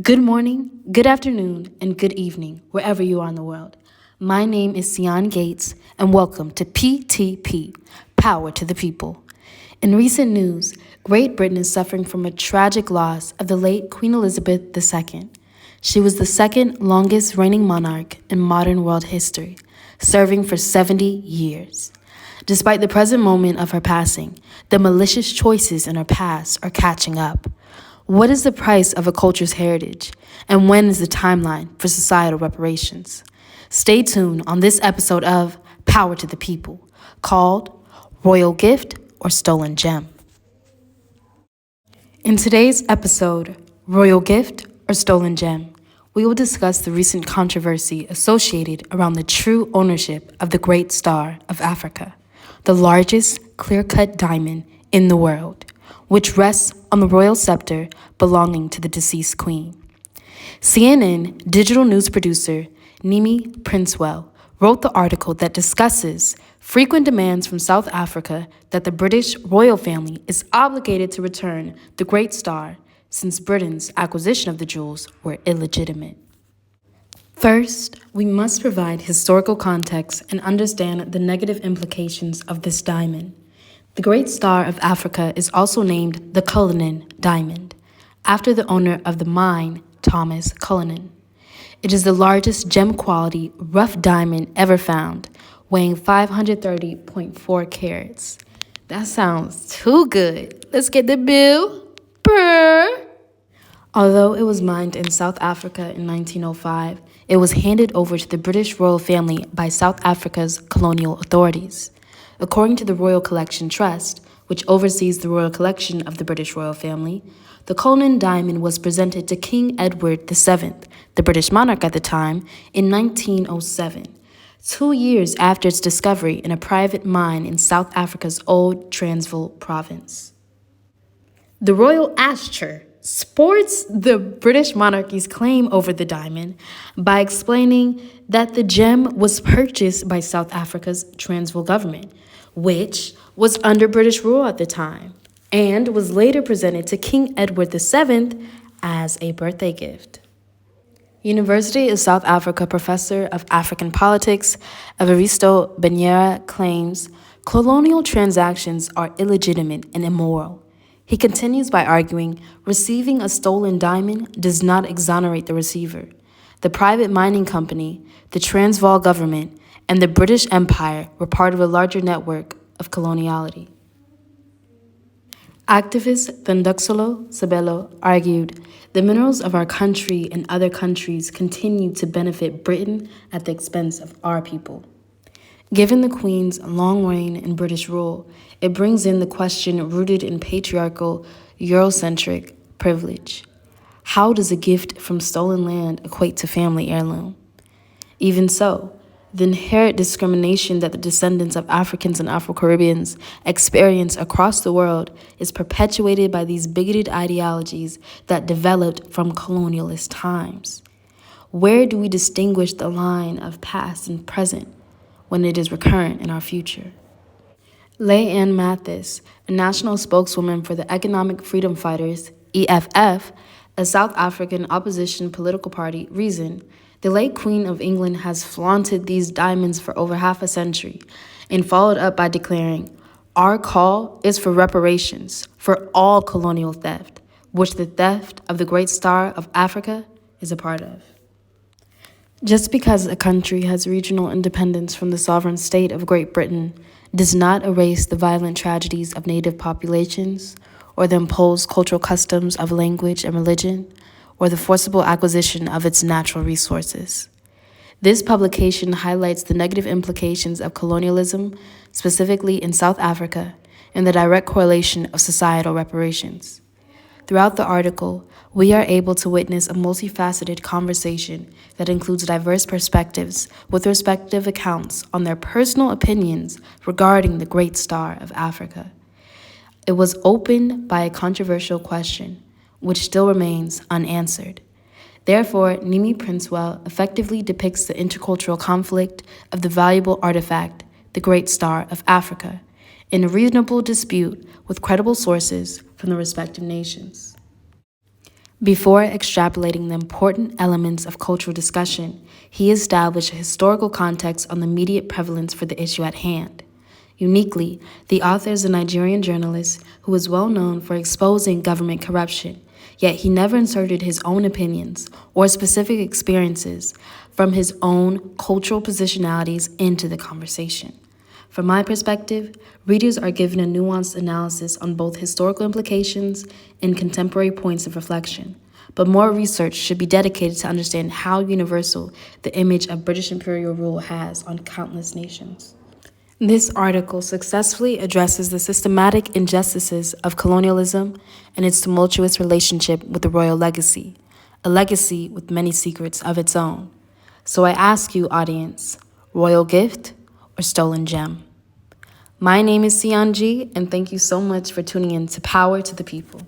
Good morning, good afternoon, and good evening, wherever you are in the world. My name is Sian Gates, and welcome to PTP, Power to the People. In recent news, Great Britain is suffering from a tragic loss of the late Queen Elizabeth II. She was the second longest reigning monarch in modern world history, serving for 70 years. Despite the present moment of her passing, the malicious choices in her past are catching up. What is the price of a culture's heritage? And when is the timeline for societal reparations? Stay tuned on this episode of Power to the People, called Royal Gift or Stolen Gem. In today's episode, Royal Gift or Stolen Gem, we will discuss the recent controversy associated around the true ownership of the Great Star of Africa, the largest clear-cut diamond in the world, which rests on the royal scepter belonging to the deceased queen. CNN digital news producer Nimi Princewell wrote the article that discusses frequent demands from South Africa that the British royal family is obligated to return the Great Star since Britain's acquisition of the jewels were illegitimate. First, we must provide historical context and understand the negative implications of this diamond. The Great Star of Africa is also named the Cullinan Diamond, after the owner of the mine, Thomas Cullinan. It is the largest gem-quality rough diamond ever found, weighing 530.4 carats. That sounds too good. Let's get the bill. Brr. Although it was mined in South Africa in 1905, it was handed over to the British royal family by South Africa's colonial authorities. According to the Royal Collection Trust, which oversees the royal collection of the British royal family, the Cullinan diamond was presented to King Edward VII, the British monarch at the time, in 1907, 2 years after its discovery in a private mine in South Africa's old Transvaal province. The Royal Asher sports the British monarchy's claim over the diamond by explaining that the gem was purchased by South Africa's Transvaal government, which was under British rule at the time, and was later presented to King Edward VII as a birthday gift. University of South Africa professor of African politics, Evaristo Banheira, claims colonial transactions are illegitimate and immoral. He continues by arguing receiving a stolen diamond does not exonerate the receiver. The private mining company, the Transvaal government, and the British Empire were part of a larger network of coloniality. Activist Thanduxolo Sabelo argued the minerals of our country and other countries continue to benefit Britain at the expense of our people. Given the Queen's long reign and British rule, it brings in the question rooted in patriarchal, Eurocentric privilege. How does a gift from stolen land equate to family heirloom? Even so, the inherent discrimination that the descendants of Africans and Afro-Caribbeans experience across the world is perpetuated by these bigoted ideologies that developed from colonialist times. Where do we distinguish the line of past and present when it is recurrent in our future? Leigh Ann Mathis, a national spokeswoman for the Economic Freedom Fighters, EFF, a South African opposition political party, Reason, the late Queen of England has flaunted these diamonds for over half a century and followed up by declaring, "Our call is for reparations for all colonial theft, which the theft of the Great Star of Africa is a part of." Just because a country has regional independence from the sovereign state of Great Britain does not erase the violent tragedies of native populations or the imposed cultural customs of language and religion, or the forcible acquisition of its natural resources. This publication highlights the negative implications of colonialism, specifically in South Africa, and the direct correlation of societal reparations. Throughout the article, we are able to witness a multifaceted conversation that includes diverse perspectives with respective accounts on their personal opinions regarding the Great Star of Africa. It was opened by a controversial question, which still remains unanswered. Therefore, Nimi Princewell effectively depicts the intercultural conflict of the valuable artifact, the Great Star of Africa, in a reasonable dispute with credible sources from the respective nations. Before extrapolating the important elements of cultural discussion, he established a historical context on the immediate prevalence for the issue at hand. Uniquely, the author is a Nigerian journalist who is well known for exposing government corruption, yet he never inserted his own opinions or specific experiences from his own cultural positionalities into the conversation. From my perspective, readers are given a nuanced analysis on both historical implications and contemporary points of reflection, but more research should be dedicated to understand how universal the image of British imperial rule has on countless nations. This article successfully addresses the systematic injustices of colonialism and its tumultuous relationship with the royal legacy, a legacy with many secrets of its own. So I ask you, audience, royal gift or stolen gem? My name is Sion G, and thank you so much for tuning in to Power to the People.